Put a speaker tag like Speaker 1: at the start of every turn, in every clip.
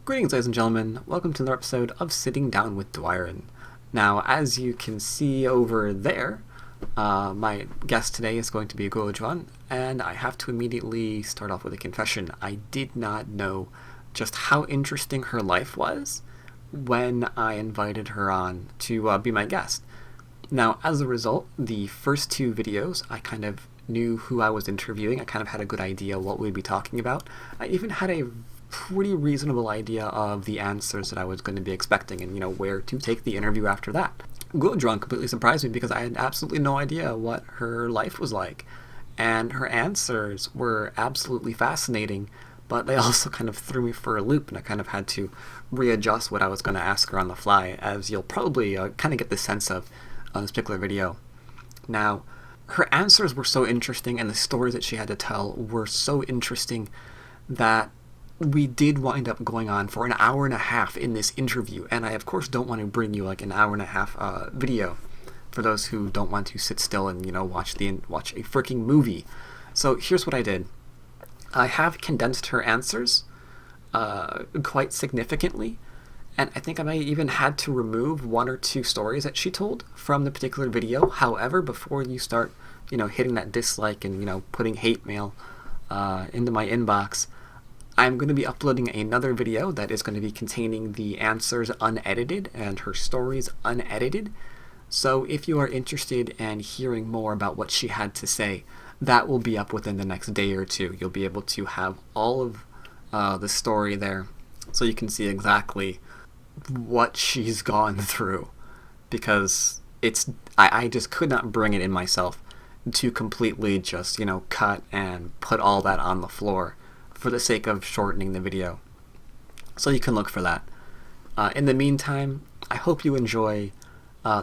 Speaker 1: Greetings, ladies and gentlemen. Welcome to another episode of Sitting Down with Dwyrin. Now, as you can see over there, my guest today is going to be Guo Juan, and I have to immediately start off with a confession. I did not know just how interesting her life was when I invited her on to be my guest. Now, as a result, the first two videos, I kind of knew who I was interviewing. I kind of had a good idea what we'd be talking about. I even had a pretty reasonable idea of the answers that I was going to be expecting and, where to take the interview after that. Guo Juan completely surprised me because I had absolutely no idea what her life was like. And her answers were absolutely fascinating, but they also kind of threw me for a loop, and I kind of had to readjust what I was going to ask her on the fly, as you'll probably kind of get the sense of on this particular video. Now, her answers were so interesting, and the stories that she had to tell were so interesting that we did wind up going on for an hour and a half in this interview, and I of course don't want to bring you like an hour and a half video for those who don't want to sit still and watch a freaking movie. So here's what I did. I have condensed her answers quite significantly, and I think I might even had to remove one or two stories that she told from the particular video. However, before you start hitting that dislike and putting hate mail into my inbox, I'm going to be uploading another video that is going to be containing the answers unedited and her stories unedited. So if you are interested in hearing more about what she had to say, that will be up within the next day or two. You'll be able to have all of the story there so you can see exactly what she's gone through, because I just could not bring it in myself to completely just cut and put all that on the floor for the sake of shortening the video. So you can look for that. In the meantime, I hope you enjoy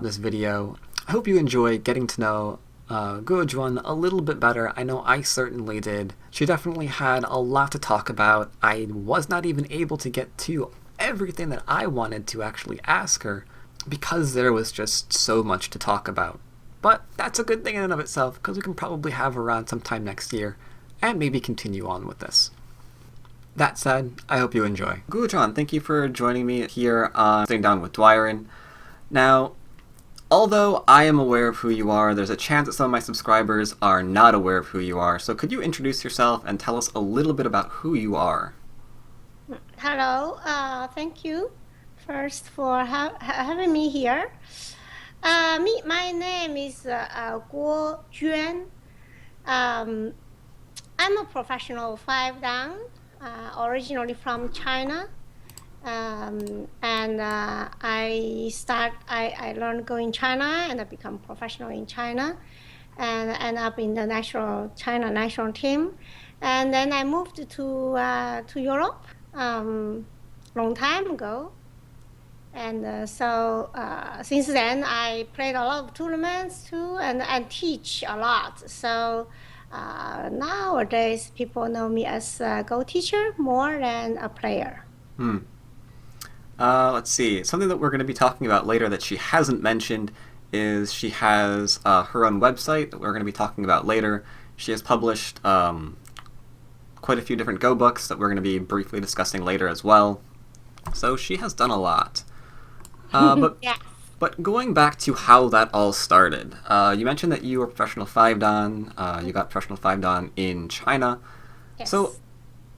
Speaker 1: this video. I hope you enjoy getting to know Guo Juan a little bit better. I know I certainly did. She definitely had a lot to talk about. I was not even able to get to everything that I wanted to actually ask her because there was just so much to talk about. But that's a good thing in and of itself, because we can probably have her on sometime next year and maybe continue on with this. That said, I hope you enjoy. Guo Juan, thank you for joining me here on Sitting Down with Dwyrin. Now, although I am aware of who you are, there's a chance that some of my subscribers are not aware of who you are. So could you introduce yourself and tell us a little bit about who you are?
Speaker 2: Hello, thank you first for having me here. My name is Guo Juan. I'm a professional five dan, originally from China. And I learned go in China, and I become professional in China, and end up in the China national team. And then I moved to Europe long time ago. And so since then, I played a lot of tournaments too, and teach a lot. So nowadays, people know me as a Go teacher more than a player.
Speaker 1: Let's see. Something that we're going to be talking about later that she hasn't mentioned is she has her own website that we're going to be talking about later. She has published quite a few different Go books that we're going to be briefly discussing later as well. So she has done a lot.
Speaker 2: Yes.
Speaker 1: But going back to how that all started, you mentioned that you were professional five dan. You got professional five dan in China.
Speaker 2: Yes.
Speaker 1: So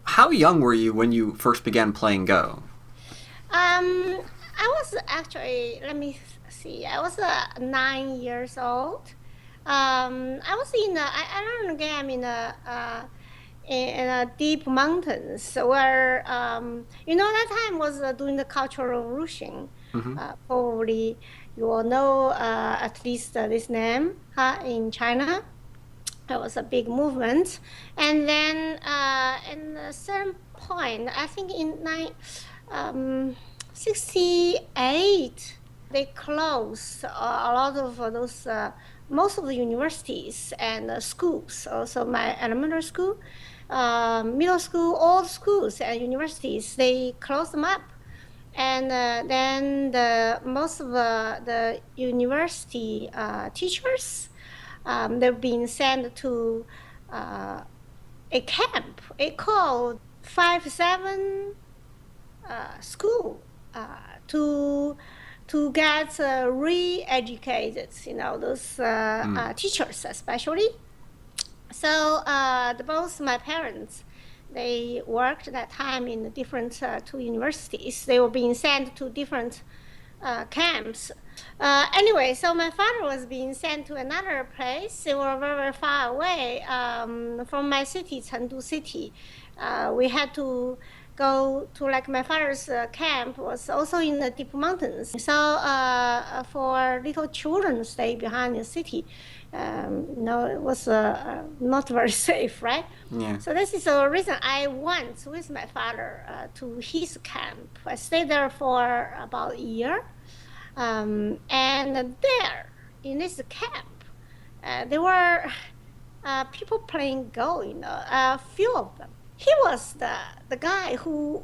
Speaker 1: how young were you when you first began playing Go?
Speaker 2: I was actually, let me see, I was 9 years old. I was I learned the game in a deep mountains where, that time was during the Cultural Revolution. Probably you all know at least this name in China. It was a big movement. And then in a certain point, I think in 1968, they closed a lot of those, most of the universities and schools. Also my elementary school, middle school, all schools and universities, they closed them up. And then most of the university teachers, they've been sent to a camp. It called 5-7 school to get re-educated, those teachers especially. So both my parents, they worked that time in different two universities. They were being sent to different camps. Anyway, so my father was being sent to another place. They were very, very far away from my city, Chengdu city. We had to go to, like, my father's camp was also in the deep mountains. So for little children to stay behind the city, it was not very safe, right?
Speaker 1: Yeah.
Speaker 2: So this is the reason I went with my father to his camp. I stayed there for about a year. And there, in this camp, there were people playing Go, a few of them. He was the guy who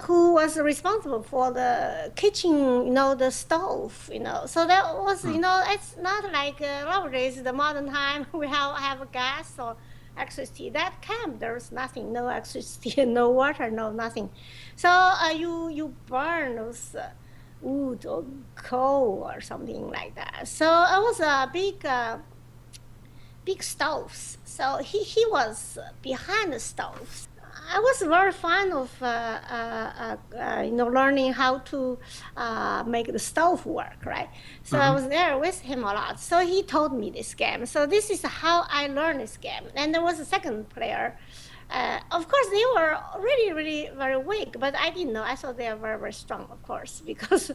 Speaker 2: was responsible for the kitchen, the stove, So that was, it's not like nowadays, the modern time, we have gas or electricity. That camp, there's nothing, no electricity, no water, no nothing. So you burn those wood or coal or something like that. So it was a big stoves. So he was behind the stoves. I was very fond of learning how to make the stove work, right? So I was there with him a lot. So he taught me this game. So this is how I learned this game. And there was a second player. Of course, they were really, really very weak, but I didn't know. I thought they were very, very strong, of course, because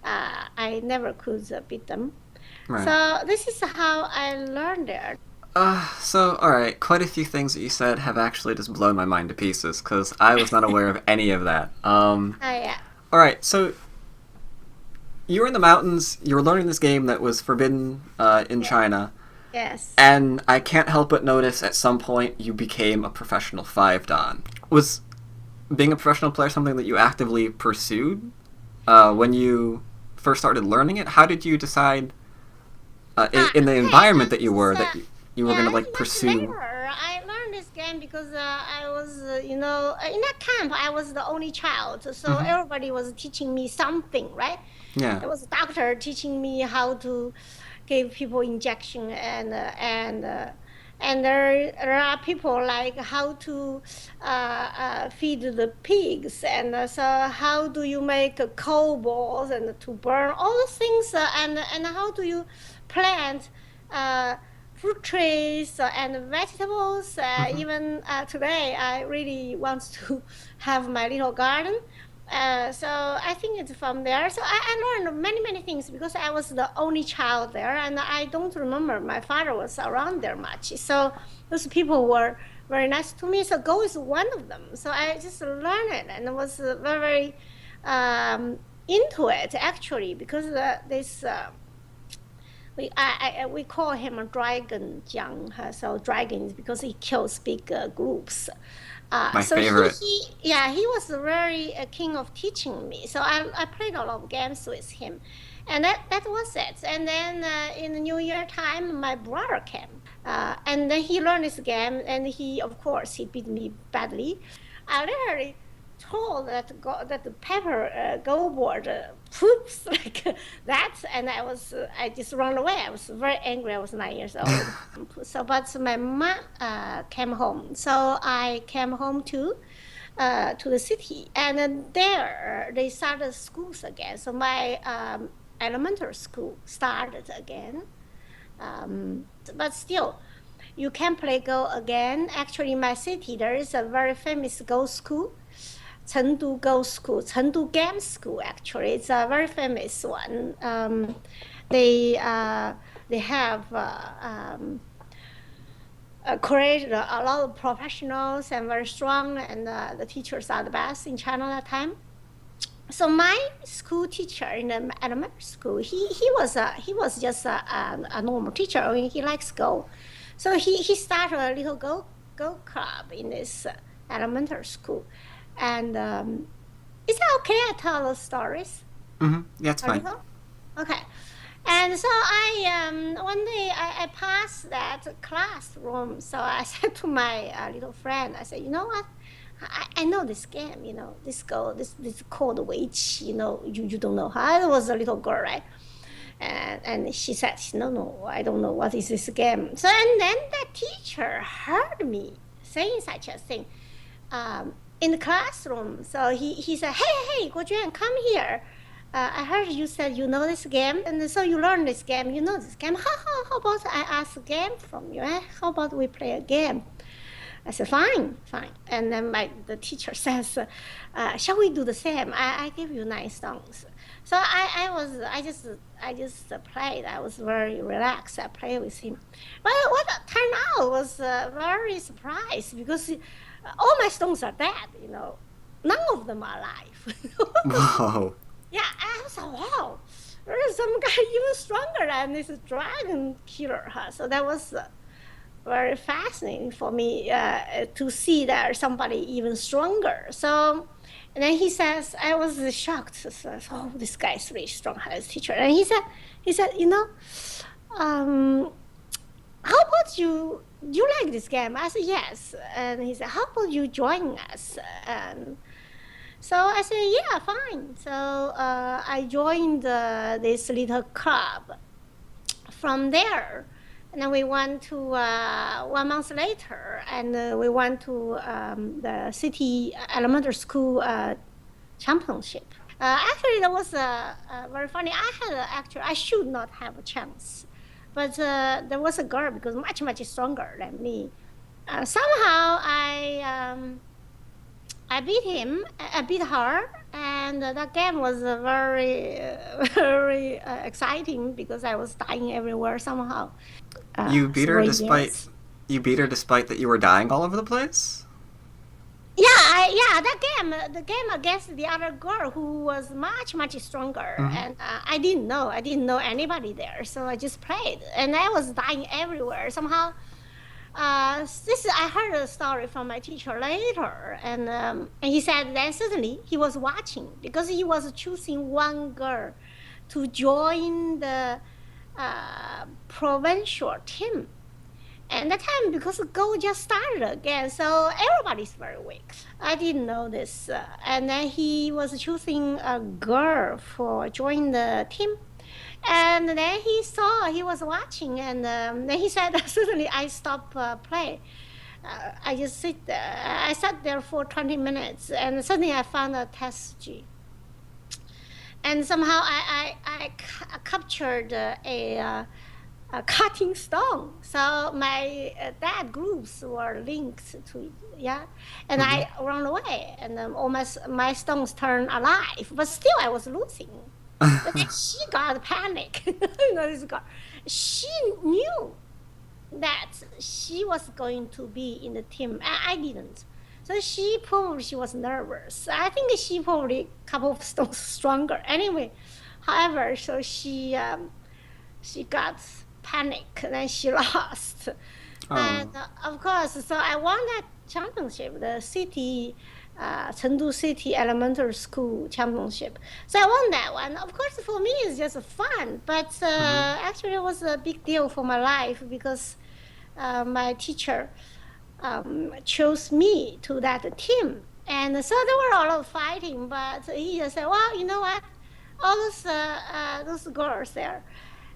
Speaker 2: I never could beat them.
Speaker 1: Right.
Speaker 2: So this is how I learned it.
Speaker 1: All right, quite a few things that you said have actually just blown my mind to pieces, because I was not aware of any of that.
Speaker 2: Yeah.
Speaker 1: All right, so you were in the mountains, you were learning this game that was forbidden in China.
Speaker 2: Yes.
Speaker 1: And I can't help but notice at some point you became a professional 5-dan. Was being a professional player something that you actively pursued when you first started learning it? How did you decide in the environment that you were you were going to pursue?
Speaker 2: Later, I learned this game because I was, in that camp, I was the only child. So everybody was teaching me something, right?
Speaker 1: Yeah.
Speaker 2: There was a doctor teaching me how to give people injection, and there are people like how to feed the pigs, and so how do you make coal balls and to burn all those things, and how do you plant fruit trees and vegetables. Even today, I really want to have my little garden. So I think it's from there. So I learned many, many things because I was the only child there, and I don't remember my father was around there much. So those people were very nice to me. So Go is one of them. So I just learned it and was very, very into it, actually, because this... we call him a dragon Jiang. So dragons because he kills big groups.
Speaker 1: My favorite.
Speaker 2: He was very keen of teaching me. So I played a lot of games with him, and that was it. And then in the New Year time, my brother came, and then he learned this game, and of course he beat me badly. I literally told that the pepper Go board poops like that, and I just ran away. I was very angry. I was 9 years old. But my mom came home, so I came home to the city, and then there they started schools again. So my elementary school started again, but still. You can play Go again. Actually, in my city, there is a very famous Go school. Chengdu Go School, Chengdu Game School. Actually, it's a very famous one. They have created a lot of professionals and very strong, and the teachers are the best in China at that time. So my school teacher in the elementary school, he was just a normal teacher. I mean, he likes Go, so he started a little Go club in this elementary school. And is that okay? I tell those stories.
Speaker 1: Yeah, it's fine.
Speaker 2: Okay. And so one day I passed that classroom. So I said to my little friend, I said, you know what? I know this game, this girl, this called witch, you don't know her. I was a little girl, right? And she said, no, I don't know what is this game. So, and then the teacher heard me saying such a thing in the classroom. So he said, hey, Guo Juan, come here. I heard you said you know this game, and so you learn this game. You know this game. How about I ask a game from you? How about we play a game? I said, fine. And then the teacher says, shall we do the same? I give you 9 songs. So I just played. I was very relaxed. I played with him. But what turned out was very surprised because all my stones are dead, None of them are alive.
Speaker 1: Whoa.
Speaker 2: Yeah, I was like, wow, there is some guy even stronger than this dragon killer. Huh? So that was very fascinating for me to see that somebody even stronger. So, and then he says, I was shocked. So, oh, this guy is really strong as teacher. And he said, how about you like this game? I said, yes. And he said, how about you join us? So I said, yeah, fine. So I joined this little club. From there, and then we went to 1 month later, and we went to the city elementary school championship. Actually, that was very funny. I should not have a chance, but there was a girl because much stronger than me. Somehow I beat him. I beat her, and that game was very, very exciting because I was dying everywhere somehow.
Speaker 1: You beat her
Speaker 2: 3
Speaker 1: despite
Speaker 2: years.
Speaker 1: that you were dying all over the place?
Speaker 2: Yeah, that game, the game against the other girl who was much stronger, and I didn't know anybody there, so I just played, and I was dying everywhere somehow. I heard a story from my teacher later, and he said that certainly he was watching because he was choosing one girl to join the provincial team. And that time, because Go just started again, so everybody's very weak. I didn't know this. And then he was choosing a girl for join the team. And then he was watching, and then he said, suddenly I stopped play. I just sit there. I sat there for 20 minutes, and suddenly I found a test G. And somehow I captured a cutting stone. So my dad groups were linked to it, yeah. And I ran away, and almost my stones turned alive, but still I was losing. But then she got panic. This girl. She knew that she was going to be in the team. I didn't. So she was nervous. I think she probably a couple of stones stronger. Anyway, however, so she got panic, and then she lost. And of course, so I won that championship, the city, Chengdu City Elementary School Championship. So I won that one. Of course, for me, it's just fun, but actually it was a big deal for my life because my teacher chose me to that team. And so there were a lot of fighting, but he just said, well, you know what? All those girls there,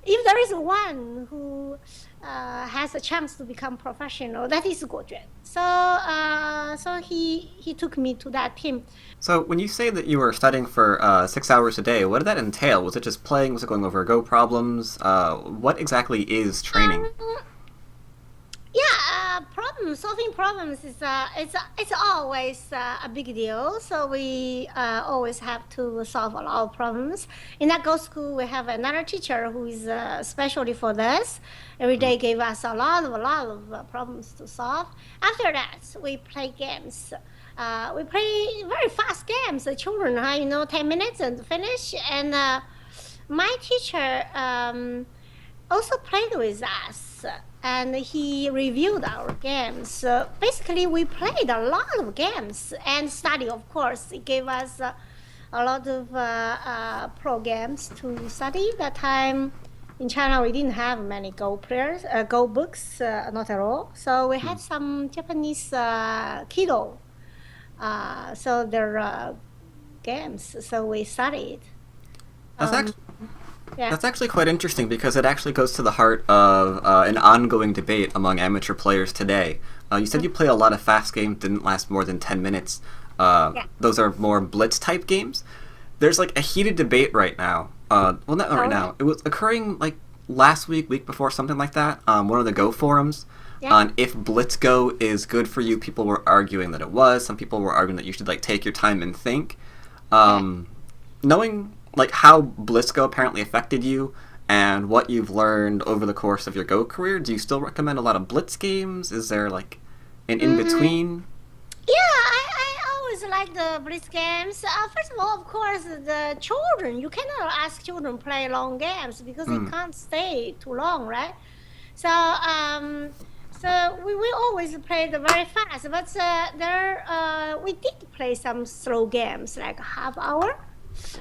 Speaker 2: if there is one who has a chance to become professional, that is Guo Juan. So he took me to that team.
Speaker 1: So when you say that you were studying for 6 hours a day, what did that entail? Was it just playing? Was it going over Go problems? What exactly is training?
Speaker 2: Solving problems is it's always a big deal. So we always have to solve a lot of problems. In that Go school, we have another teacher who is especially for this. Every day gave us a lot of problems to solve. After that, we play games. We play very fast games. The children, 10 minutes and finish. And my teacher also played with us, and he reviewed our games. Basically, we played a lot of games and study, of course. He gave us a lot of programs to study. That time in China, we didn't have many Go players, Go books, not at all. So we had some Japanese Kido So there are games. So we studied.
Speaker 1: That's
Speaker 2: Um,
Speaker 1: actually
Speaker 2: yeah.
Speaker 1: that's actually quite interesting because it actually goes to the heart of an ongoing debate among amateur players today. You said you play a lot of fast games, didn't last more than 10 minutes.
Speaker 2: Yeah.
Speaker 1: Those are more blitz type games. There's like a heated debate right now. Well, not right
Speaker 2: Okay.
Speaker 1: now. It was occurring like last week, week before, something like that. One of the Go forums
Speaker 2: Yeah.
Speaker 1: on if Blitz Go is good for you. People were arguing that it was. Some people were arguing that you should like take your time and think.
Speaker 2: Yeah.
Speaker 1: Um, Knowing like how Blitzgo apparently affected you and what you've learned over the course of your Go career, do you still recommend a lot of Blitz games? Is there like an in
Speaker 2: Mm,
Speaker 1: between?
Speaker 2: yeah, I always like the blitz games. First of all, of course, the children, you cannot ask children play long games because they
Speaker 1: Mm,
Speaker 2: can't stay too long, right? So we always play the very fast, but we did play some slow games like half hour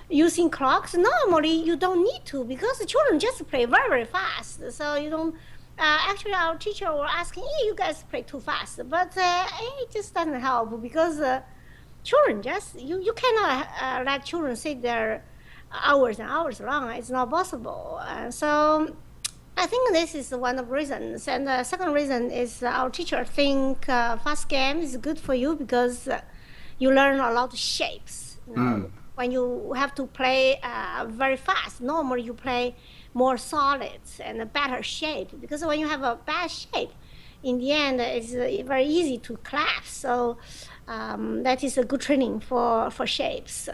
Speaker 2: using clocks. Normally you don't need to because the children just play very very fast. So you don't. Actually, our teacher were asking, "Hey, you guys play too fast," but it just doesn't help because children just you cannot let children sit there hours and hours long. It's not possible. So I think this is one of the reasons. And the second reason is our teacher think fast game is good for you because you learn a lot of shapes.
Speaker 1: mm.
Speaker 2: When you have to play very fast, normally you play more solids and a better shape because when you have a bad shape, in the end, it's very easy to collapse. So that is a good training for shapes.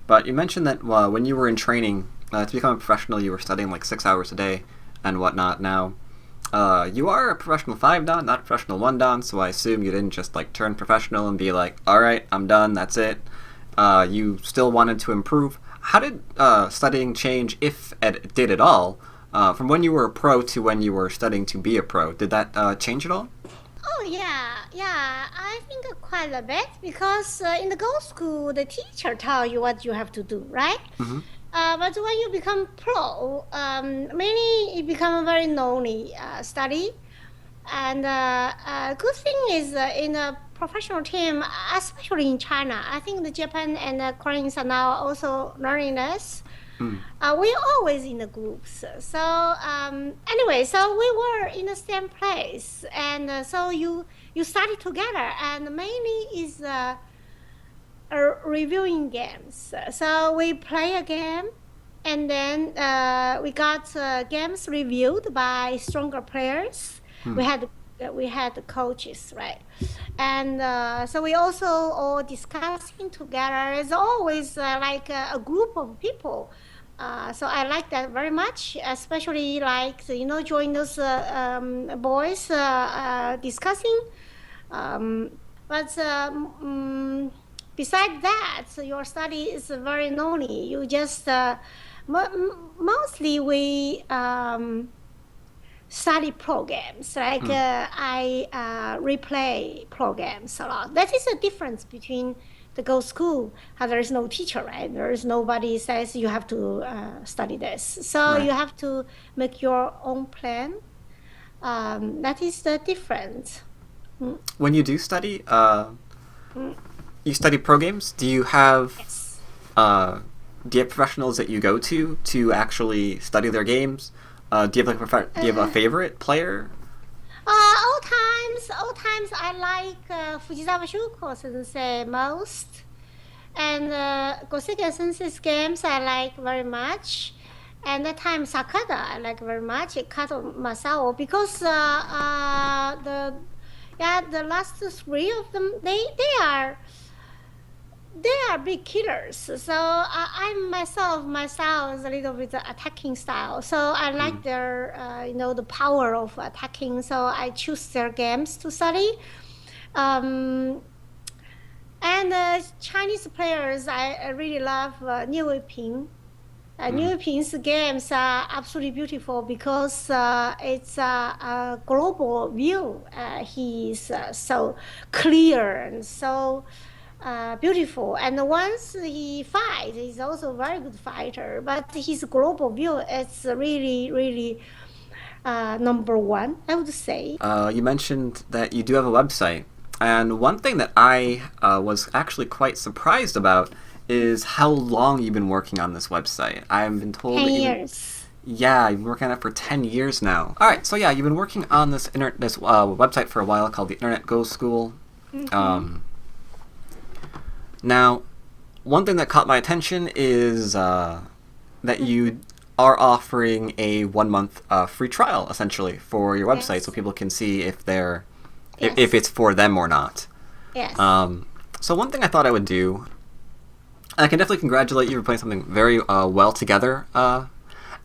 Speaker 1: But you mentioned that when you were in training to become a professional, you were studying like 6 hours a day and whatnot. Now, you are a professional 5 dan, not a professional 1 dan, so I assume you didn't just like turn professional and be like, all right, I'm done, that's it. You still wanted to improve. How did studying change, if it did at all, from when you were a pro to when you were studying to be a pro? Did that change at all?
Speaker 2: Oh yeah, yeah. I think quite a bit because in the Go school, the teacher tell you what you have to do, right?
Speaker 1: Mm-hmm.
Speaker 2: But when you become pro, mainly it become a very lonely study. And good thing is in a professional team, especially in China, I think the Japan and the Koreans are now also learning this.
Speaker 1: Mm.
Speaker 2: We always in the groups. So anyway, so we were in the same place, and so you study together, and mainly is reviewing games. So we play a game, and then we got games reviewed by stronger players. We
Speaker 1: Mm.
Speaker 2: had we had the coaches, right? And so we also all discussing together. It's always like a group of people. So I like that very much, especially like join those boys discussing. But besides that, so your study is very lonely. You just mostly we study programs. Like
Speaker 1: Mm.
Speaker 2: I replay programs a lot. That is a difference between the Go school. There is no teacher, right? There is nobody says you have to study this. So
Speaker 1: Right.
Speaker 2: you have to make your own plan. That is the difference. Mm,
Speaker 1: When you do study,
Speaker 2: mm,
Speaker 1: you study pro games.
Speaker 2: yes.
Speaker 1: Uh, do you have professionals that you go to actually study their games? Do you have do you have a
Speaker 2: Uh,
Speaker 1: favorite player?
Speaker 2: old times, I like Fujisawa Shuko sensei most. And Goseki Sensei's games I like very much. And that time Sakata I like very much. Kato Masao because the last three of them they are big killers. So I myself is a little bit attacking style. So I
Speaker 1: Mm.
Speaker 2: like their the power of attacking. So I choose their games to study. Um, and Chinese players, I really love Niu Weiping.
Speaker 1: Mm.
Speaker 2: Niu Weiping's games are absolutely beautiful because it's a global view. He's so clear and so beautiful. And once he fights, he's also a very good fighter. But his global view is really, really number one, I would say.
Speaker 1: You mentioned that you do have a website. And one thing that I was actually quite surprised about is how long you've been working on this website. I've been told
Speaker 2: 10
Speaker 1: that
Speaker 2: years.
Speaker 1: yeah, you've been working on it for 10 years now. All right, so yeah, you've been working on this website for a while called the Internet Go School.
Speaker 2: Mm-hmm.
Speaker 1: Now, one thing that caught my attention is that you are offering a 1 month free trial, essentially, for your website, so
Speaker 2: Yes.
Speaker 1: people can see if they're if
Speaker 2: Yes.
Speaker 1: it's for them or not.
Speaker 2: Yes.
Speaker 1: So one thing I thought I would do, and I can definitely congratulate you for putting something very well together.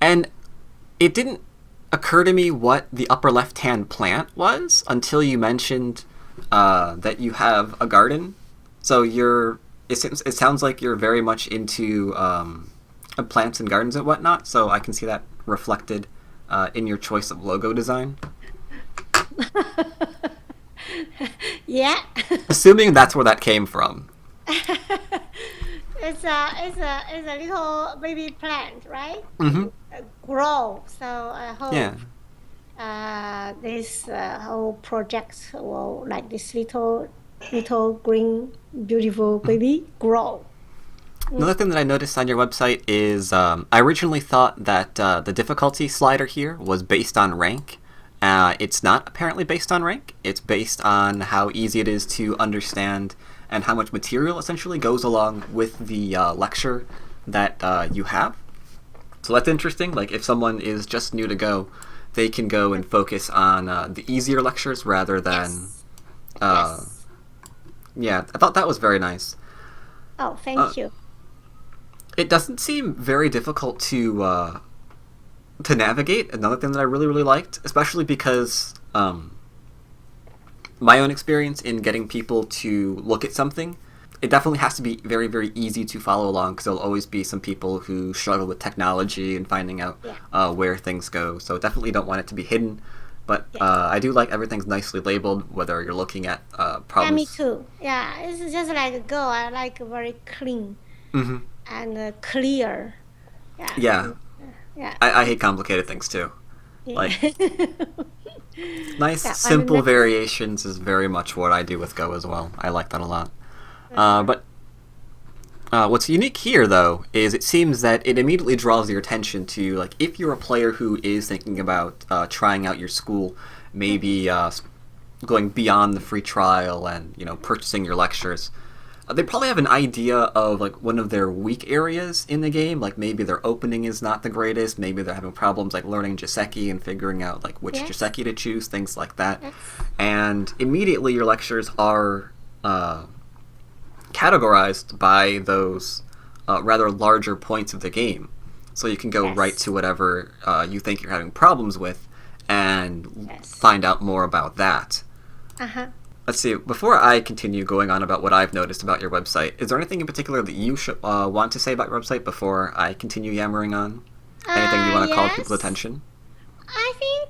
Speaker 1: And it didn't occur to me what the upper left-hand plant was until you mentioned that you have a garden. So it sounds like you're very much into plants and gardens and whatnot. So I can see that reflected in your choice of logo design.
Speaker 2: Yeah.
Speaker 1: Assuming that's where that came from.
Speaker 2: It's a little baby plant, right?
Speaker 1: Mm-hmm.
Speaker 2: Grow. So I
Speaker 1: Yeah.
Speaker 2: hope this whole project will like this little green beautiful baby grow.
Speaker 1: Another thing that I noticed on your website is I originally thought that the difficulty slider here was based on rank. It's not apparently based on rank. It's based on how easy it is to understand and how much material essentially goes along with the lecture that you have. So that's interesting. Like if someone is just new to Go, they can go and focus on the easier lectures rather than...
Speaker 2: Yes.
Speaker 1: Uh,
Speaker 2: Yes.
Speaker 1: Yeah, I thought that was very nice.
Speaker 2: Oh, thank you.
Speaker 1: It doesn't seem very difficult to navigate. Another thing that I really, really liked, especially because my own experience in getting people to look at something, it definitely has to be very, very easy to follow along because there'll always be some people who struggle with technology and finding out
Speaker 2: Yeah.
Speaker 1: where things go. So definitely don't want it to be hidden. But
Speaker 2: Yeah.
Speaker 1: I do like everything's nicely labeled, whether you're looking at
Speaker 2: Yeah,
Speaker 1: problems.
Speaker 2: me too. Yeah, it's just like a Go. I like very clean
Speaker 1: Hmm.
Speaker 2: and clear. Yeah.
Speaker 1: Yeah,
Speaker 2: Yeah.
Speaker 1: I hate complicated things too.
Speaker 2: Yeah.
Speaker 1: Like nice,
Speaker 2: Yeah,
Speaker 1: simple variations is very much what I do with Go as well. I like that a lot. But what's unique here, though, is it seems that it immediately draws your attention to, like, if you're a player who is thinking about trying out your school, maybe going beyond the free trial and, purchasing your lectures, they probably have an idea of, like, one of their weak areas in the game. Like, maybe their opening is not the greatest. Maybe they're having problems, like, learning Joseki and figuring out, like, which
Speaker 2: Yes.
Speaker 1: Joseki to choose, things like that.
Speaker 2: Yes.
Speaker 1: And immediately your lectures are categorized by those rather larger points of the game. So you can go
Speaker 2: Yes.
Speaker 1: right to whatever you think you're having problems with and
Speaker 2: Yes.
Speaker 1: find out more about that.
Speaker 2: Uh-huh.
Speaker 1: Let's see, before I continue going on about what I've noticed about your website, is there anything in particular that you want to say about your website before I continue yammering on? Anything you want to call people's
Speaker 2: Yes.
Speaker 1: attention?
Speaker 2: I think,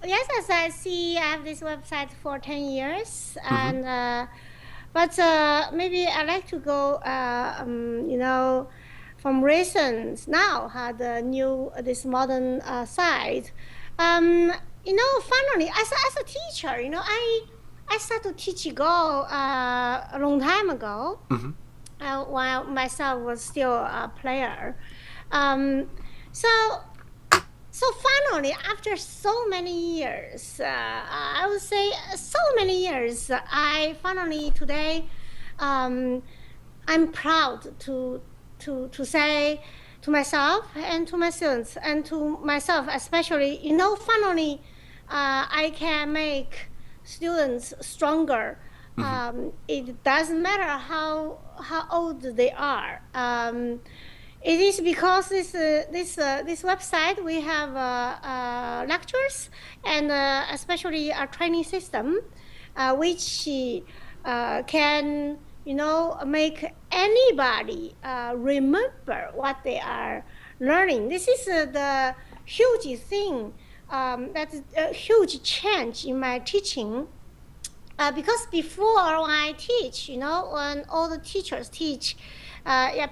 Speaker 2: yes, as I see, I have this website for 10 years, and but maybe I like to go, from recent now had a new this modern site. Finally, as a teacher, I started to teach Go a long time ago,
Speaker 1: Mm-hmm.
Speaker 2: while myself was still a player. Um, so so finally, after so many years, I would say so many years, I finally today, um, I'm proud to say to myself and to my students and to myself especially, finally, I can make students stronger. It doesn't matter how old they are. It is because this website we have lectures and especially a training system, which can make anybody remember what they are learning. This is the huge thing. That is a huge change in my teaching. Because before when I teach, when all the teachers teach,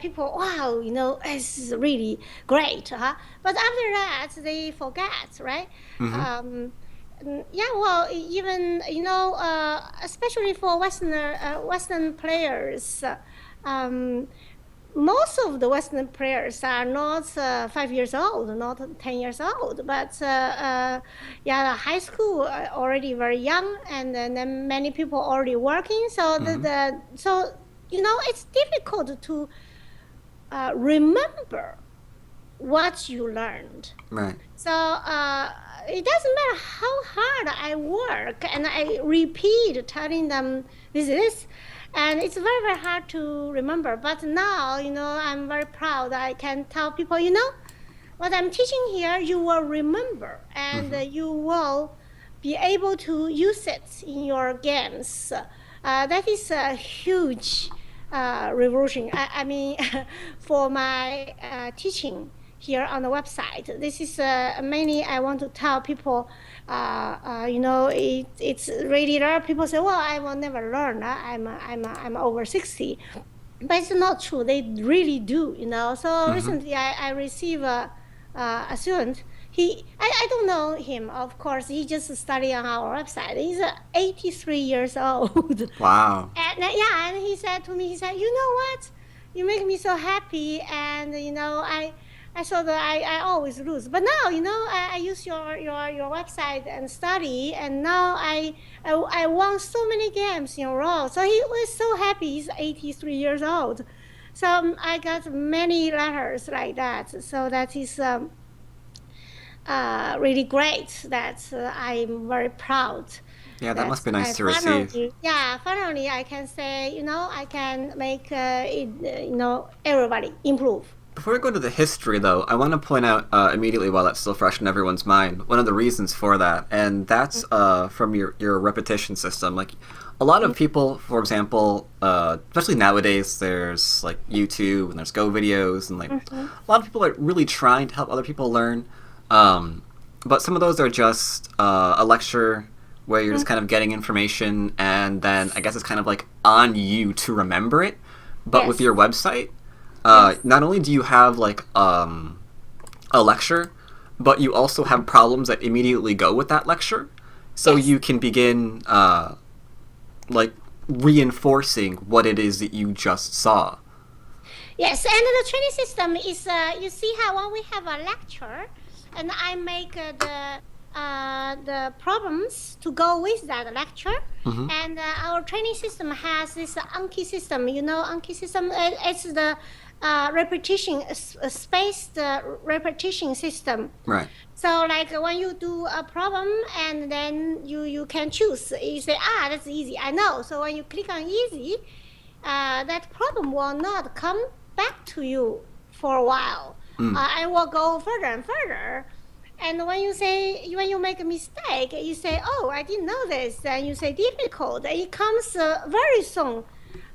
Speaker 2: people, wow, it's really great, huh? But after that, they forget, right?
Speaker 1: Mm-hmm.
Speaker 2: Yeah, well, even especially for Western players, um, most of the Western players are not 5 years old, not 10 years old, but yeah, high school already very young, and then many people already working. So
Speaker 1: Mm-hmm.
Speaker 2: it's difficult to remember what you learned.
Speaker 1: Right.
Speaker 2: So it doesn't matter how hard I work and I repeat telling them this, and it's very, very hard to remember. But now, I'm very proud. I can tell people, what I'm teaching here, you will remember and
Speaker 1: Mm-hmm.
Speaker 2: you will be able to use it in your games. That is a huge revolution. I mean, for my teaching here on the website. This is mainly I want to tell people, it's really rare. People say, well, I will never learn. I'm over 60. But it's not true. They really do, So
Speaker 1: Mm-hmm.
Speaker 2: recently I received a student. I don't know him, of course. He just studied on our website. He's 83 years old.
Speaker 1: Wow.
Speaker 2: And yeah, and he said to me, he said, you know what? You make me so happy. And, I saw that I always lose. But now, I use your website and study. And now I won so many games in a row. So he was so happy. He's 83 years old. So I got many letters like that. So that is really great. That I'm very proud
Speaker 1: Yeah, that
Speaker 2: that
Speaker 1: must be nice
Speaker 2: I
Speaker 1: to receive.
Speaker 2: finally I can say, I can make everybody improve.
Speaker 1: Before we go to the history, though, I want to point out immediately while that's still fresh in everyone's mind, one of the reasons for that, and that's from your repetition system. Like, a lot of people, for example, especially nowadays, there's like YouTube and there's Go videos, and like
Speaker 2: Mm-hmm.
Speaker 1: a lot of people are really trying to help other people learn. But some of those are just a lecture where you're just kind of getting information, and then I guess it's kind of like on you to remember it. But with
Speaker 2: Yes,
Speaker 1: your website,
Speaker 2: yes,
Speaker 1: not only do you have like a lecture, but you also have problems that immediately go with that lecture, so
Speaker 2: yes,
Speaker 1: you can begin like reinforcing what it is that you just saw.
Speaker 2: yes. And the training system is, you see how when we have a lecture, and I make the problems to go with that lecture.
Speaker 1: Mm-hmm.
Speaker 2: And our training system has this Anki system. Anki system. It's the repetition, spaced repetition system.
Speaker 1: Right.
Speaker 2: So like when you do a problem and then you can choose, you say, that's easy, I know. So when you click on easy, that problem will not come back to you for a while.
Speaker 1: Mm.
Speaker 2: I will go further and further. And when you make a mistake, you say, oh, I didn't know this. And you say difficult. It comes very soon,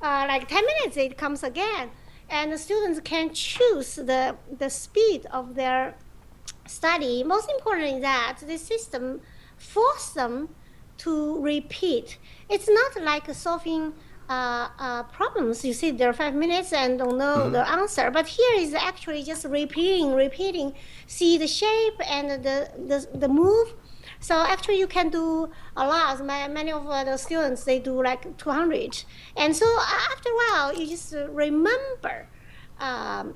Speaker 2: like 10 minutes, it comes again. And the students can choose the speed of their study. Most important is that the system force them to repeat. It's not like solving problems. You sit there 5 minutes and don't know
Speaker 1: Mm-hmm.
Speaker 2: the answer. But here is actually just repeating, see the shape and the move. So actually you can do a lot. Many of the students, they do like 200. And so after a while, you just remember.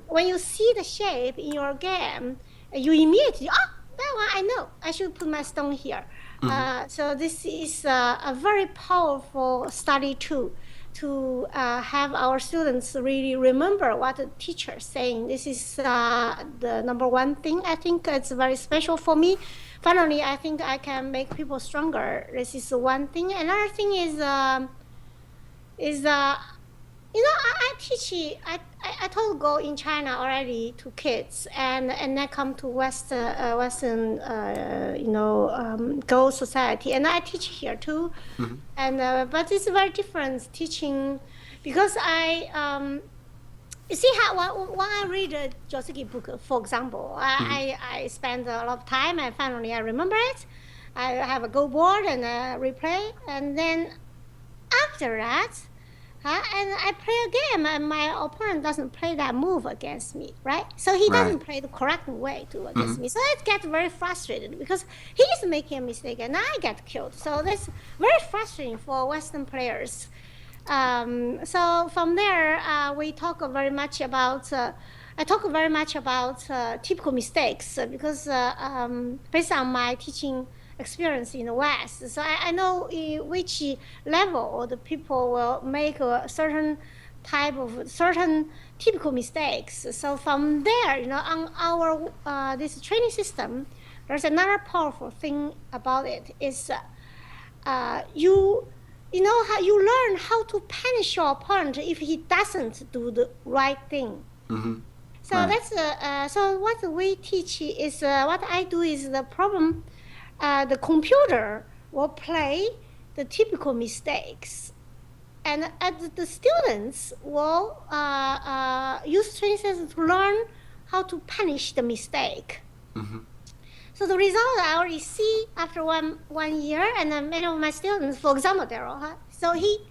Speaker 2: When you see the shape in your game, you immediately, that one I know. I should put my stone here.
Speaker 1: Mm-hmm.
Speaker 2: So this is a very powerful study tool to have our students really remember what the teacher is saying. This is the number one thing. I think it's very special for me. Finally, I think I can make people stronger. This is one thing. Another thing is I teach. I told Go in China already to kids, and I come to Western Go society, and I teach here too.
Speaker 1: Mm-hmm.
Speaker 2: And but it's very different teaching, because you see how when I read a Joseki book, for example,
Speaker 1: Mm-hmm.
Speaker 2: I spend a lot of time, and finally I remember it. I have a Go board and a replay, and then after that, Huh? And I play a game, and my opponent doesn't play that move against me, right? So he
Speaker 1: Right.
Speaker 2: doesn't play the correct way to
Speaker 1: Hmm.
Speaker 2: against me. So I get very frustrated because he's making a mistake and I get killed. So that's very frustrating for Western players. So from there, we talk very much about. I talk very much about typical mistakes because based on my teaching experience in the West, so I know which level the people will make a certain type of certain typical mistakes. So from there, on our this training system, there's another powerful thing about it is you know how you learn how to punish your opponent if he doesn't do the right thing.
Speaker 1: Hmm.
Speaker 2: So
Speaker 1: Right.
Speaker 2: that's so what we teach is what I do is the problem. The computer will play the typical mistakes, and the students will use training sessions to learn how to punish the mistake.
Speaker 1: Hmm.
Speaker 2: So the result I already see after one year, and then many of my students, for example, Daryl, huh? So he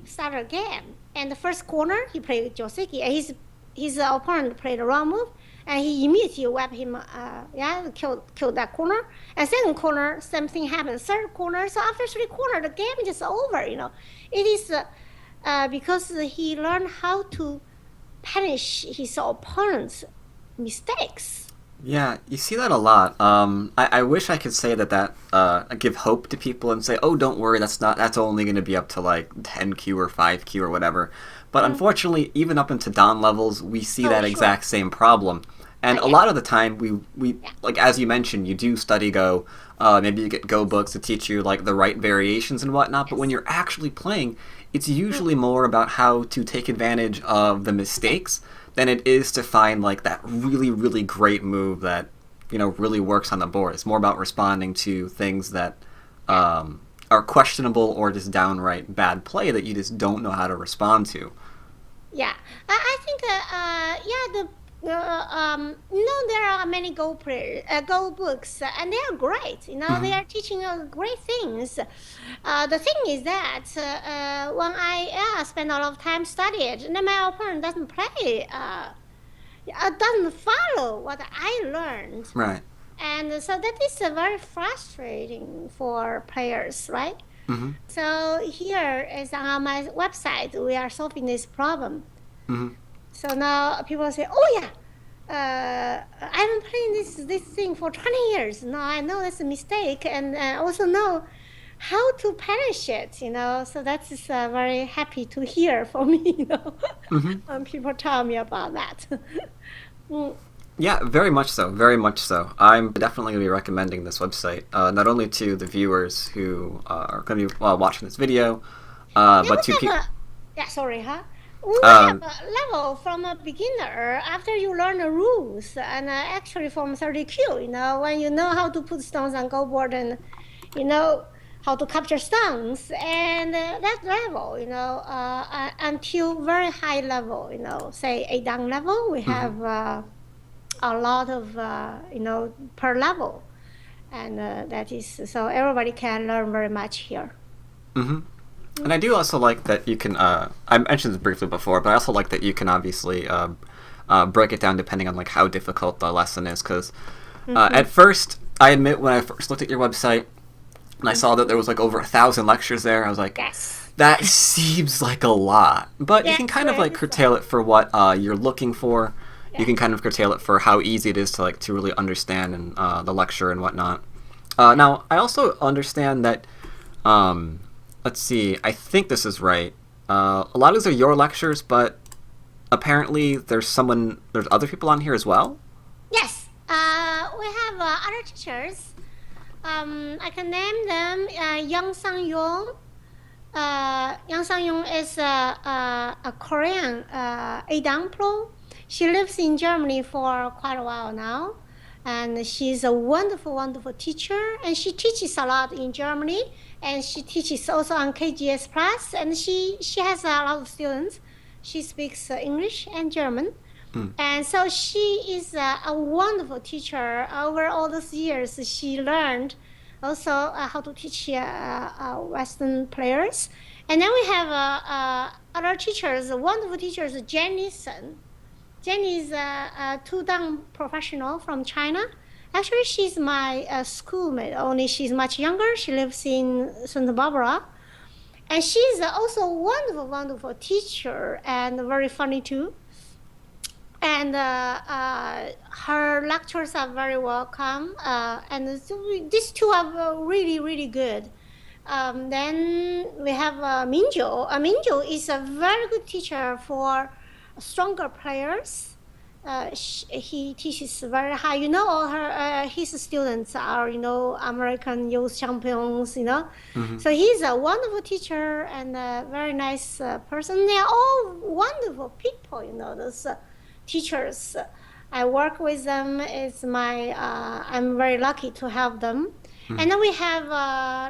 Speaker 2: started a game, and the first corner he played Joseki, and his opponent played the wrong move, and he immediately whacked him, killed that corner. And second corner, same thing happened. Third corner, so after three corner, the game is just over. It is because he learned how to punish his opponent's mistakes.
Speaker 1: Yeah, you see that a lot. I wish I could say that give hope to people and say, oh, don't worry, that's only going to be up to like 10Q or 5Q or whatever. But
Speaker 2: Mm.
Speaker 1: unfortunately, even up into Dan levels, we see
Speaker 2: Oh,
Speaker 1: that
Speaker 2: sure.
Speaker 1: exact same problem. And a
Speaker 2: Yeah,
Speaker 1: lot of the time, we
Speaker 2: yeah.
Speaker 1: like as you mentioned, you do study Go. Maybe you get Go books to teach you like the right variations and whatnot. But when
Speaker 2: Yes.
Speaker 1: you're actually playing, it's
Speaker 2: Mm.
Speaker 1: usually more about how to take advantage of the mistakes than it is to find like that really, really great move that really works on the board. It's more about responding to things that
Speaker 2: Yeah.
Speaker 1: are questionable or just downright bad play that you just don't know how to respond to.
Speaker 2: Yeah, I think yeah, there are many Go books, and they are great. They
Speaker 1: Hmm.
Speaker 2: are teaching great things. The thing is that when I spend a lot of time studying it, then my opponent doesn't play, doesn't follow what I learned,
Speaker 1: Right.
Speaker 2: and so that is very frustrating for players, right?
Speaker 1: Hmm.
Speaker 2: So here is on my website, we are solving this problem.
Speaker 1: Hmm.
Speaker 2: So now people say, "Oh yeah, I've been playing this thing for 20 years. Now I know that's a mistake, and also know how to punish it. So that's very happy to hear for me.
Speaker 1: Hmm.
Speaker 2: When people tell me about that. Mm,
Speaker 1: Yeah, very much so. Very much so. I'm definitely going to be recommending this website, not only to the viewers who are going to be watching this video,
Speaker 2: yeah,
Speaker 1: but
Speaker 2: we
Speaker 1: to
Speaker 2: have
Speaker 1: people.
Speaker 2: a yeah. Sorry, huh? We will have
Speaker 1: Um,
Speaker 2: a level from a beginner after you learn the rules, and actually from 30Q. When you know how to put stones on go board, and you know how to capture stones, and that level, until very high level, say a down level, we
Speaker 1: mhm.
Speaker 2: have a lot of per level, and that is so everybody can learn very much here.
Speaker 1: Hmm.
Speaker 2: Mm.
Speaker 1: And I do also like that you can. I mentioned this briefly before, but I also like that you can obviously break it down depending on like how difficult the lesson is. Because at
Speaker 2: Mm-hmm.
Speaker 1: first, I admit when I first looked at your website and I saw that
Speaker 2: Mm-hmm.
Speaker 1: there was like over 1,000 lectures there, I was like,
Speaker 2: Yes.
Speaker 1: that seems like a lot. But you can
Speaker 2: Yes,
Speaker 1: kind of
Speaker 2: it
Speaker 1: like
Speaker 2: is.
Speaker 1: curtail it for what you're looking for. You
Speaker 2: Yeah.
Speaker 1: can kind of curtail it for how easy it is to really understand and the lecture and whatnot.
Speaker 2: Yeah.
Speaker 1: Now, I also understand that. Um, let's see. I think this is right. A lot of these are your lectures, but apparently there's other people on here as well.
Speaker 2: Yes. We have other teachers. I can name them Yang Sang Yong. Yang Sang Yong is a Korean Adang Pro. She lives in Germany for quite a while now. And she's a wonderful, wonderful teacher. And she teaches a lot in Germany. And she teaches also on KGS Plus. And she has a lot of students. She speaks English and German.
Speaker 1: Mm.
Speaker 2: And so she is a wonderful teacher. Over all those years, she learned also how to teach Western players. And then we have other teachers, wonderful teachers, Jenny Sun. Jenny is a Tudang professional from China. Actually, she's my schoolmate, only she's much younger. She lives in Santa Barbara. And she's also a wonderful, wonderful teacher and very funny too. And her lectures are very welcome. And so these two are really, really good. Then we have Minjo. Minjo is a very good teacher for stronger players. He teaches very high. All his students are American youth champions. So he's a wonderful teacher and a very nice person. They are all wonderful people. Those teachers. I work with them. I'm very lucky to have them. And then we have,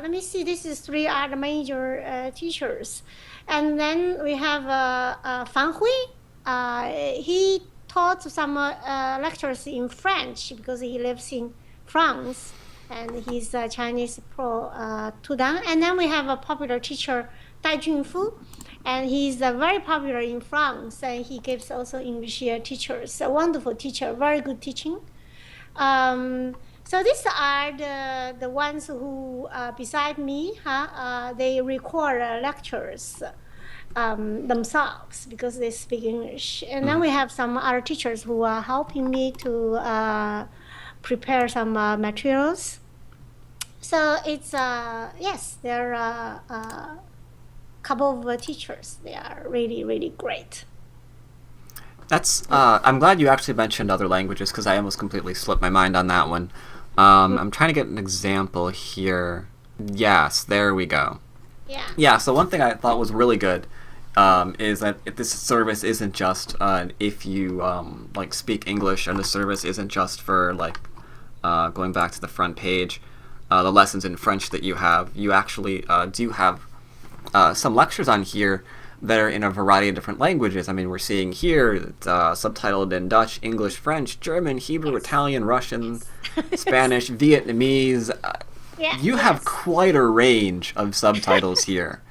Speaker 2: let me see, this is three other major teachers. And then we have Fan Hui. He taught some lectures in French because he lives in France. And he's a Chinese pro Tudang. And then we have a popular teacher, Dai Junfu. And he's very popular in France. And he gives also English teachers. A wonderful teacher, very good teaching. So these are the ones who, beside me, they record lectures themselves because they speak English. And then we have some other teachers who are helping me to prepare some materials. So it's, yes, there are a couple of teachers. They are really, really great.
Speaker 1: That's. I'm glad you actually mentioned other languages because I almost completely slipped my mind on that one. I'm trying to get an example here. Yes, there we go.
Speaker 2: Yeah.
Speaker 1: Yeah. So one thing I thought was really good is that this service isn't just if you speak English, and the service isn't just for going back to the front page, the lessons in French that you have. You actually do have some lectures on here that are in a variety of different languages. I mean, we're seeing here subtitled in Dutch, English, French, German, Hebrew, Italian, Russian, Spanish, Vietnamese. You have quite a range of subtitles here.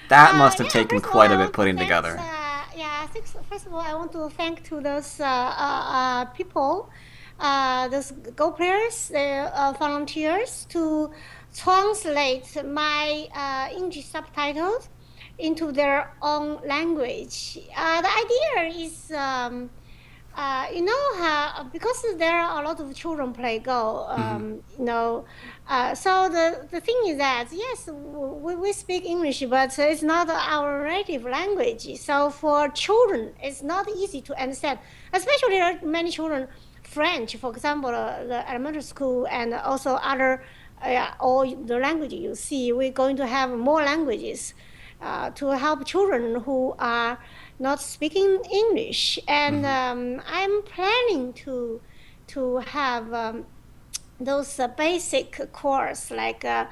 Speaker 1: That must have taken quite a bit putting together.
Speaker 2: I think first of all, I want to thank to those people, those Go players, volunteers, to translate my English subtitles into their own language. The idea is, because there are a lot of children play Go, so the thing is that, yes, we speak English, but it's not our native language. So for children, it's not easy to understand, especially many children, French, for example, the elementary school and also other, all the languages you see, we're going to have more languages to help children who are not speaking English. And I'm planning to have those basic course, like a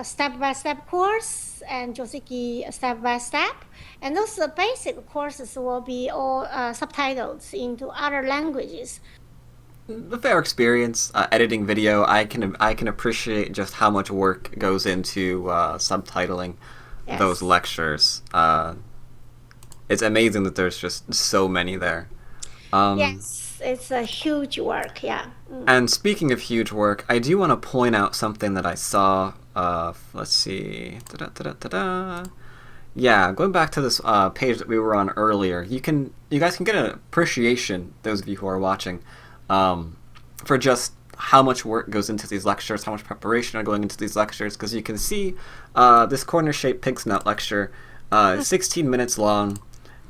Speaker 2: step-by-step course and Joseki step-by-step. And those basic courses will be all subtitled into other languages.
Speaker 1: The fair experience editing video. I can appreciate just how much work goes into subtitling those lectures. It's amazing that there's just so many there.
Speaker 2: Yes, it's a huge work, yeah.
Speaker 1: And speaking of huge work, I do want to point out something that I saw. Let's see. Yeah, going back to this page that we were on earlier, you guys can get an appreciation, those of you who are watching, for just how much work goes into these lectures, how much preparation are going into these lectures, because you can see this corner-shaped pig's nut lecture, 16 minutes long,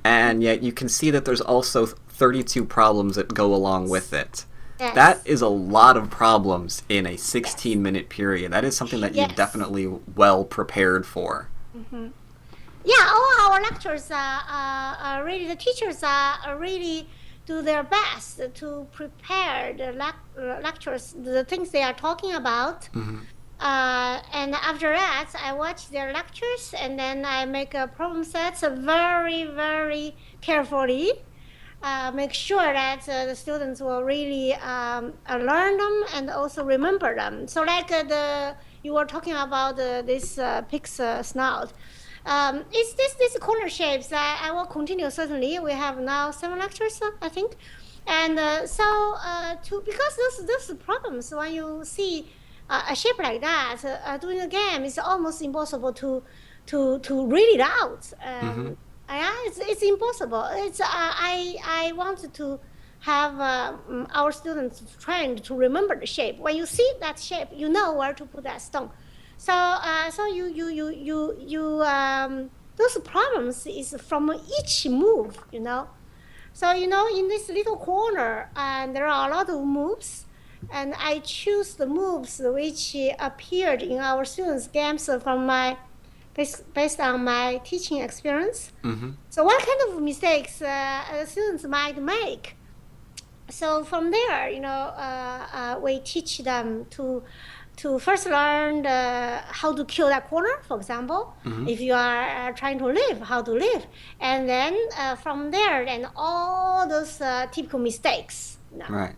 Speaker 1: and yet you can see that there's also 32 problems that go along with it.
Speaker 2: Yes.
Speaker 1: That is a lot of problems in a 16-minute period. That is something that you're definitely well prepared for.
Speaker 2: Mm-hmm. Yeah, all our lectures are really, the teachers are really do their best to prepare the lectures, the things they are talking about. And after that, I watch their lectures and then I make a problem sets very, very carefully. Make sure that the students will really learn them and also remember them. So like you were talking about this pig's snout. It's this corner shapes. I will continue certainly. We have now 7 lectures, I think, and to because those problems when you see a shape like that doing a game, it's almost impossible to read it out.
Speaker 1: Mm-hmm.
Speaker 2: It's impossible. I wanted to have our students trained to remember the shape. When you see that shape, you know where to put that stone. So those problems is from each move, you know. So in this little corner, and there are a lot of moves, and I choose the moves which appeared in our students' games from based on my teaching experience.
Speaker 1: Mm-hmm.
Speaker 2: So what kind of mistakes students might make? So from there, we teach them to first learn how to kill that corner, for example.
Speaker 1: Mm-hmm.
Speaker 2: If you are trying to live, how to live, and then from there, and all those typical mistakes.
Speaker 1: Right.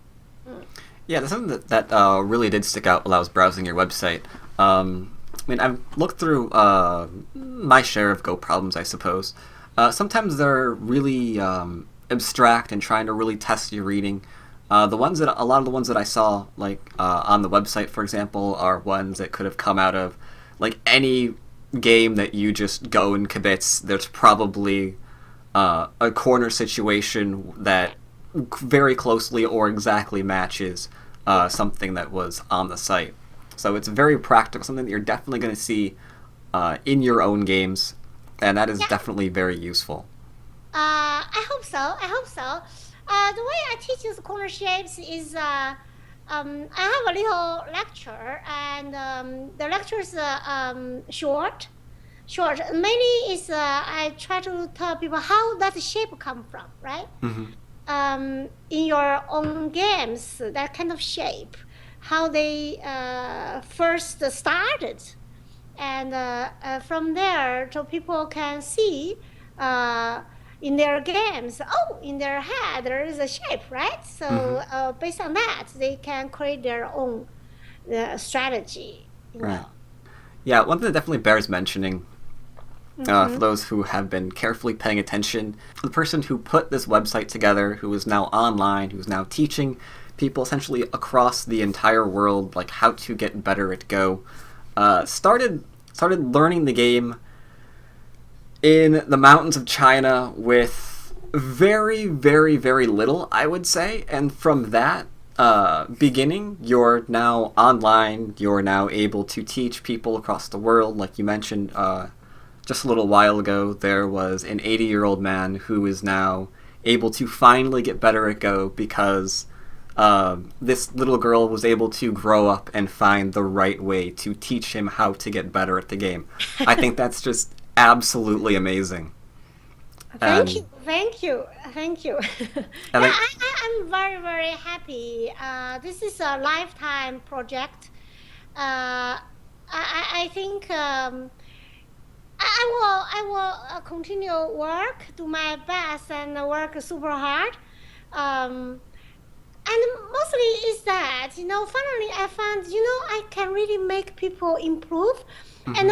Speaker 1: Yeah, that's something that really did stick out while I was browsing your website. I mean, I've looked through my share of Go problems, I suppose. Sometimes they're really abstract and trying to really test your reading. A lot of the ones that I saw, like on the website, for example, are ones that could have come out of like any game that you just go and kibitz. There's probably a corner situation that very closely or exactly matches something that was on the site. So it's very practical, something that you're definitely going to see in your own games, and that is definitely very useful.
Speaker 2: I hope so. I hope so. The way I teach these corner shapes is I have a little lecture, and the lecture is short. Short. Mainly is I try to tell people how that shape come from, right?
Speaker 1: Mm-hmm.
Speaker 2: In your own games, that kind of shape, how they first started, and from there, so people can see in their games, in their head there is a shape, right? So based on that, they can create their own strategy.
Speaker 1: Right. Yeah, one thing that definitely bears mentioning for those who have been carefully paying attention, the person who put this website together, who is now online, who's now teaching people essentially across the entire world like how to get better at Go, started learning the game in the mountains of China with very, very, very little, I would say. And from that beginning, you're now online, you're now able to teach people across the world. Like you mentioned just a little while ago, there was an 80-year-old man who is now able to finally get better at Go because this little girl was able to grow up and find the right way to teach him how to get better at the game. I think that's just absolutely amazing.
Speaker 2: Thank you.
Speaker 1: And
Speaker 2: I'm very, very happy. This is a lifetime project. I think I will continue work, do my best, and work super hard. And mostly is that, finally I found, I can really make people improve. And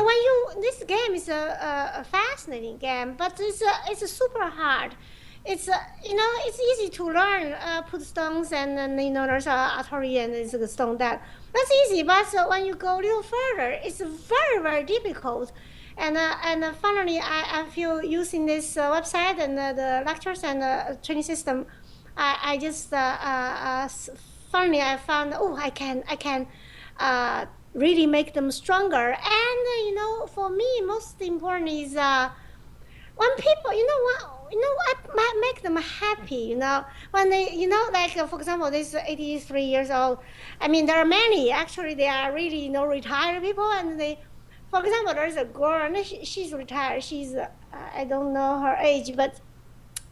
Speaker 2: this game is a fascinating game, but it's a super hard. It's easy to learn, put stones, and then, there's a Atari and there's a stone that. That's easy, but when you go a little further, it's very, very difficult. And finally, I feel using this website and the lectures and the training system, I just finally I found I can really make them stronger. And for me, most important is when people I make them happy. When they like for example, this 83 years old. I mean, there are many actually. They are really retired people, and they. For example, there's a girl, and she's retired. She's I don't know her age, but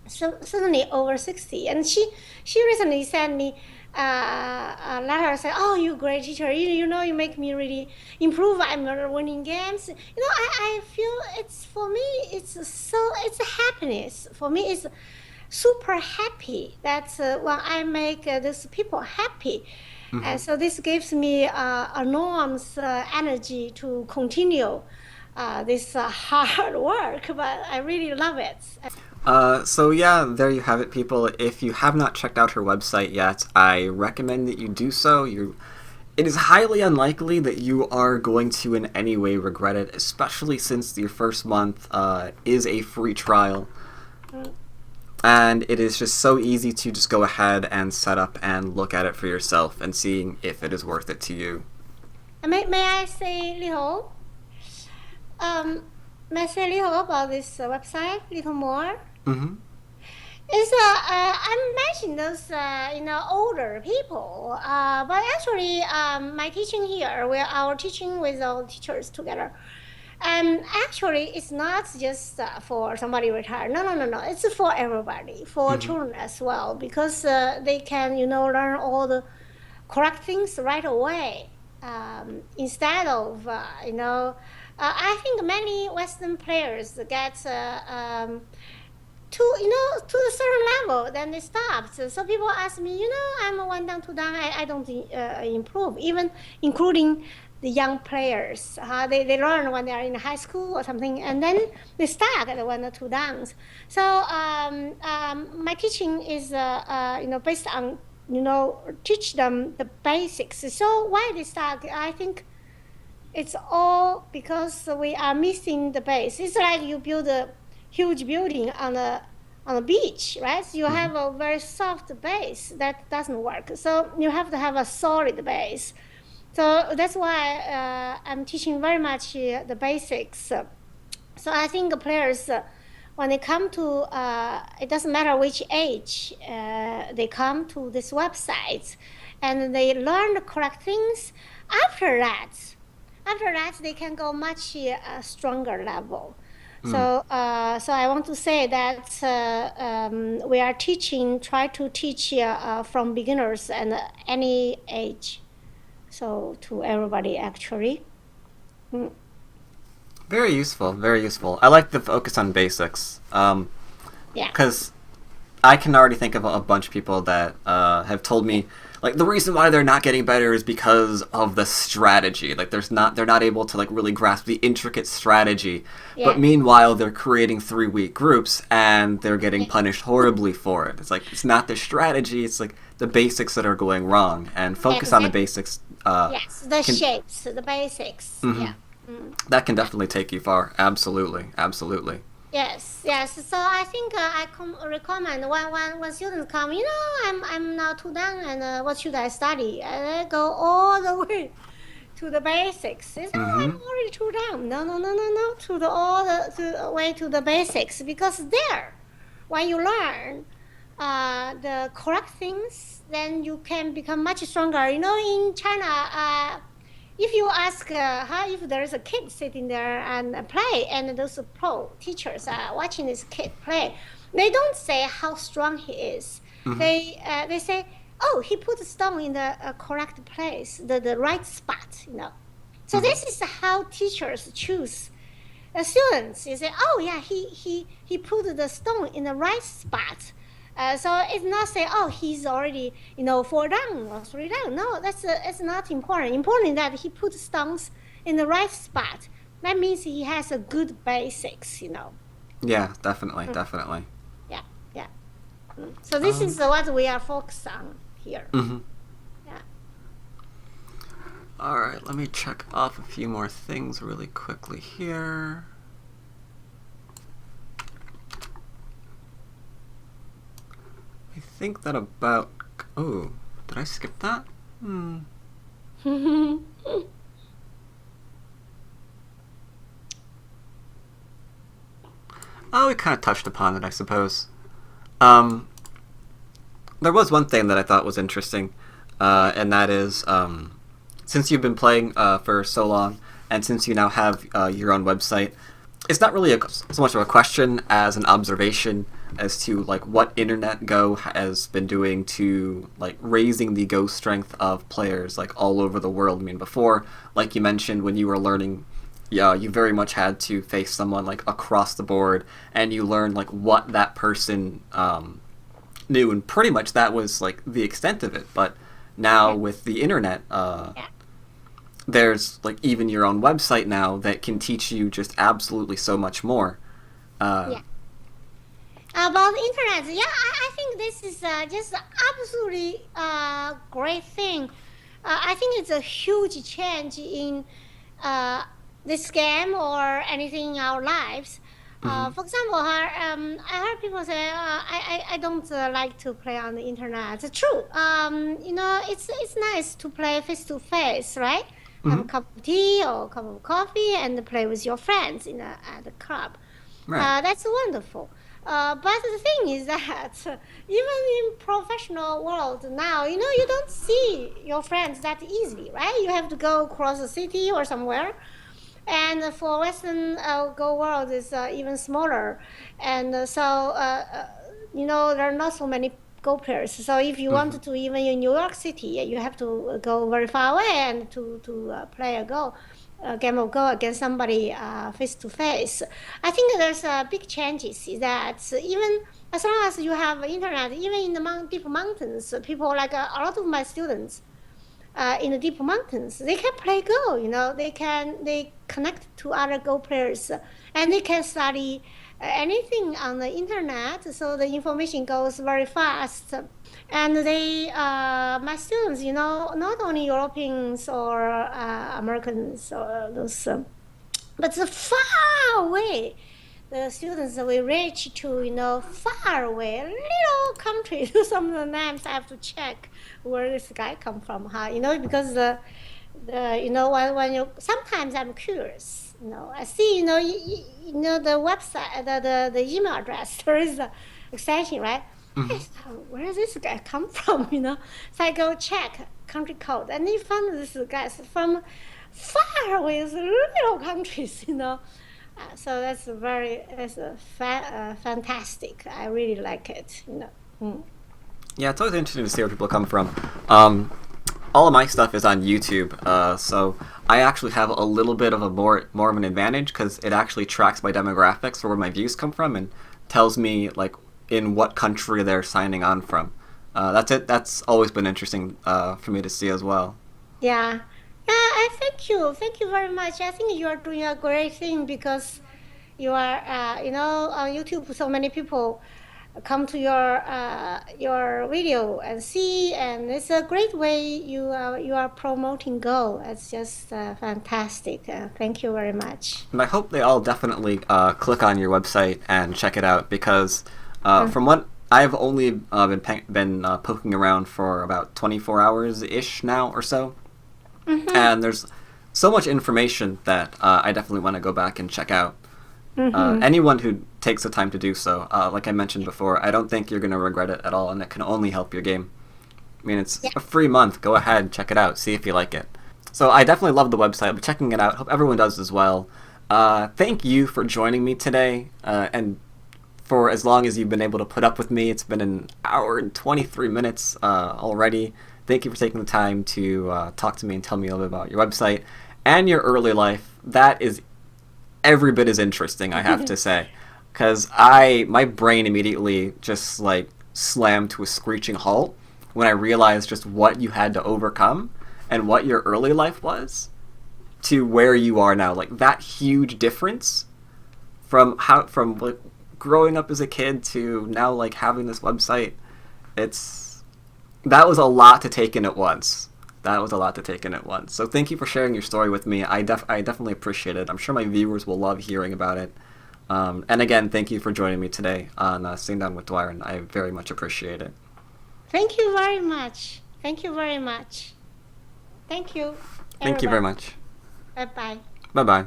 Speaker 2: certainly over 60. And she recently sent me a letter saying, "Oh, you great teacher. You make me really improve. I'm winning games." I feel for me it's a happiness. For me, it's super happy that when I make these people happy. And so this gives me enormous energy to continue this hard work, but I really love it.
Speaker 1: So yeah, there you have it, people. If you have not checked out her website yet, I recommend that you do so. It is highly unlikely that you are going to in any way regret it, especially since your first month is a free trial. And it is just so easy to just go ahead and set up and look at it for yourself and seeing if it is worth it to you.
Speaker 2: May I say little? Um, may I say little about this website? Little more?
Speaker 1: Mm-hmm.
Speaker 2: It's I mentioned those older people, but actually my teaching here, where our teaching with all teachers together, and actually it's not just for somebody retired. No. It's for everybody, for children as well, because they can learn all the correct things right away, instead of I think many Western players get to a certain level, then they stop. So people ask me, I'm a one down, two down. I don't improve, even including the young players. They learn when they are in high school or something, and then they start at one or two downs. So my teaching is based on teach them the basics. So why they start? I think it's all because we are missing the base. It's like you build a huge building on a beach, right? So you have a very soft base that doesn't work. So you have to have a solid base. So that's why I'm teaching very much the basics. So I think players, when they come to, it doesn't matter which age, they come to this website and they learn the correct things. After that, they can go much stronger level. So I want to say that we are try to teach from beginners and any age. So to everybody, actually.
Speaker 1: Very useful, very useful. I like the focus on basics.
Speaker 2: Yeah.
Speaker 1: Because I can already think of a bunch of people that have told me, like, the reason why they're not getting better is because of the strategy. Like, they're not able to, like, really grasp the intricate strategy.
Speaker 2: Yeah.
Speaker 1: But meanwhile, they're creating 3-week groups, and they're getting punished horribly for it. It's like, it's not the strategy, it's, like, the basics that are going wrong. And focus on the basics.
Speaker 2: Yes, the shapes, the basics. Yeah.
Speaker 1: That can definitely take you far. Absolutely, absolutely.
Speaker 2: Yes. So I think I recommend when students come, I'm now too down, and what should I study? And I go all the way to the basics. It's, I'm already too down. No. To the way to the basics, because there, when you learn the correct things, then you can become much stronger. In China, if you ask if there is a kid sitting there and play, and those pro teachers are watching this kid play, they don't say how strong he is. They say, oh, he put the stone in the correct place, the right spot. So this is how teachers choose students. You say, oh yeah, he put the stone in the right spot. So it's not say, oh, he's already 4 down or 3 down. No, it's not important. Important that he put stones in the right spot. That means he has a good basics.
Speaker 1: Yeah, definitely.
Speaker 2: Yeah. So this is what we are focused on here. Yeah.
Speaker 1: All right, let me check off a few more things really quickly here. I think that about... Oh, did I skip that? Oh, we kind of touched upon it, I suppose. There was one thing that I thought was interesting, and that is, since you've been playing for so long, and since you now have your own website, it's not really so much of a question as an observation as to like what Internet Go has been doing to like raising the Go strength of players like all over the world. I mean, before, like you mentioned, when you were learning, you very much had to face someone like across the board, and you learned like what that person knew, and pretty much that was like the extent of it. But now with the internet, there's like even your own website now that can teach you just absolutely so much more. Uh,
Speaker 2: Yeah. About the internet, yeah, I think this is just absolutely great thing. I think it's a huge change in uh, this game or anything in our lives.
Speaker 1: mhm.
Speaker 2: For example, I heard people say, I don't like to play on the internet. It's true. It's nice to play face to face, right? Have a
Speaker 1: Mhm.
Speaker 2: cup of tea or a cup of coffee and play with your friends at the club.
Speaker 1: Right.
Speaker 2: That's wonderful. But the thing is that even in professional world now, you don't see your friends that easily, right? You have to go across the city or somewhere. And for Western Go world is even smaller, and there are not so many Go players. So if you
Speaker 1: Mhm.
Speaker 2: wanted to, even in New York City, you have to go very far away and to play a game of Go against somebody face to face. I think there's big changes is that even as long as you have internet, even in the deep mountains, people like a lot of my students in the deep mountains, they can play Go. They connect to other Go players, and they can study anything on the internet. So the information goes very fast, and my students, not only Europeans or Americans or those, but the far away the students we reach to, far away, little countries. Some of the names I have to check where this guy come from, huh? Because when you sometimes I'm curious. I see, the website, the email address. There is a extension, right? Hey,
Speaker 1: Mhm.
Speaker 2: so where does this guy come from? So I go check country code, and they found this guy from far away, little countries. So that's fantastic. I really like it. Mm.
Speaker 1: Yeah, it's always interesting to see where people come from. Um, all of my stuff is on YouTube, so I actually have a little bit of a more of an advantage because it actually tracks my demographics for where my views come from and tells me like in what country they're signing on from. That's it. That's always been interesting for me to see as well.
Speaker 2: Yeah, yeah. I thank you very much. I think you are doing a great thing because you are, on YouTube. So many people come to your video and see, and it's a great way you are promoting Go. It's just fantastic. Thank you very much.
Speaker 1: And I hope they all definitely click on your website and check it out because
Speaker 2: Mm.
Speaker 1: from what I've only been poking around for about 24 hours ish now or so,
Speaker 2: Mm-hmm.
Speaker 1: and there's so much information that I definitely want to go back and check out.
Speaker 2: Mm-hmm.
Speaker 1: Anyone who takes the time to do so, like I mentioned before, I don't think you're going to regret it at all, and it can only help your game. I mean, it's
Speaker 2: Yeah.
Speaker 1: a free month. Go ahead, check it out, see if you like it. So I definitely love the website. I'll be checking it out. Hope everyone does as well. Thank you for joining me today, and for as long as you've been able to put up with me. It's been an hour and 23 minutes already. Thank you for taking the time to talk to me and tell me a little bit about your website and your early life. That is every bit as interesting, I have to say, because my brain immediately just like slammed to a screeching halt when I realized just what you had to overcome and what your early life was to where you are now. Like that huge difference from like growing up as a kid to now like having this website. It's that was a lot to take in at once. That was a lot to take in at once. So thank you for sharing your story with me. I definitely appreciate it. I'm sure my viewers will love hearing about it. And again, thank you for joining me today on Sitting Down with Dwyrin. I very much appreciate it.
Speaker 2: Thank you very much. Thank you very much. Thank you,
Speaker 1: Thank you very
Speaker 2: everybody.
Speaker 1: much.
Speaker 2: Bye bye.
Speaker 1: Bye bye.